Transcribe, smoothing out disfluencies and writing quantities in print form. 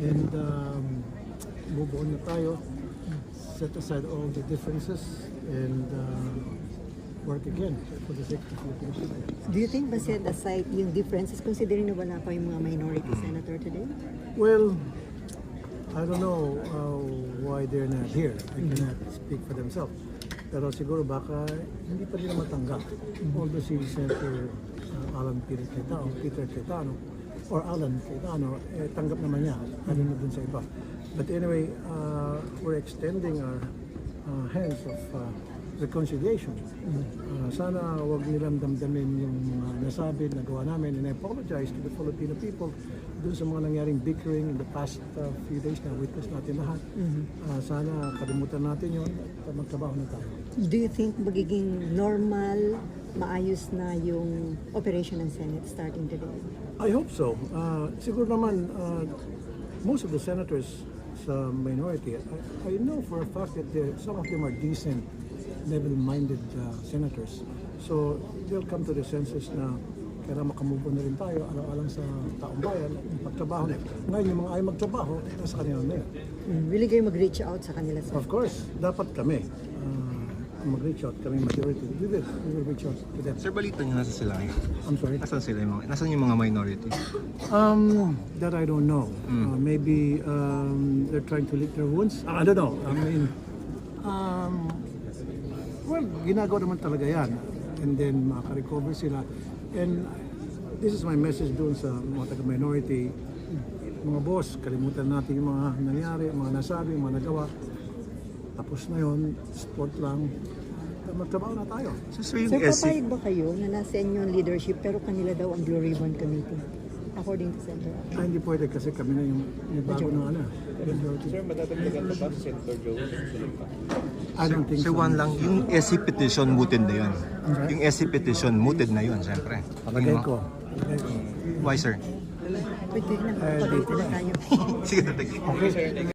and move on na tayo, set aside all the differences, and work again for the sake of the Philippine people. Do you think ba set aside yung differences considering na wala pa yung mga minority senator today? Well, I don't know why they're not here. I cannot speak for themselves. Pero siguro baka hindi pa nila matanggap. Although si Senator Peter Cayetano, or Alan Cayetano, tanggap naman niya. Ano na dun sa iba. But anyway, we're extending our hands of reconciliation. Sana wag nilang damdamin yung mga nasabi, nagawa namin, and I apologize to the Filipino people dun sa mga nangyaring bickering in the past few days na witness natin lahat. Sana kalimutan natin yun at magtrabaho na tayo. Do you think magiging normal, maayos na yung operation ng Senate starting today? I hope so. Siguro naman, most of the senators sa minority, I know for a fact that some of them are decent, level-minded senators. So they'll come to the senses na kaya makamove on na rin tayo, alang-alang sa taong bayan, magtrabaho na. Ngayon, yung mga ayaw magtrabaho, nasa kanila na yun. Willing kayo mag-reach out sa kanila, sir? Of course, dapat kami mag-reach out, kami majority. We will reach out to them. Sir, balita niyo nasa sila ngayon? I'm sorry? Nasaan yung mga minority? That I don't know. Maybe they're trying to lick their wounds. I don't know. I mean, well, ginagawa naman talaga yan. And then makaka-recover sila. And this is my message doon sa mga taga-minority. Mga boss, kalimutan natin yung mga nangyari, mga nasabi, mga nagawa. Tapos na yun, sport lang. Magtrabaho na tayo. So, Sir, papayag ba kayo na nasa inyo ang leadership pero kanila daw ang Blue Ribbon Committee? According to Senator Abby. Hindi pwede kasi kami na yung bago ng ano. Sir, madadagdagan pa ba si Senator Joe? I don't think Sir, so. one lang, yung SC petition mooted na yun. Yung SC petition mooted na yun, siyempre. Palagay ko. Why, sir? Pwede na, pag-ito na tayo. Sige, thank you. Okay.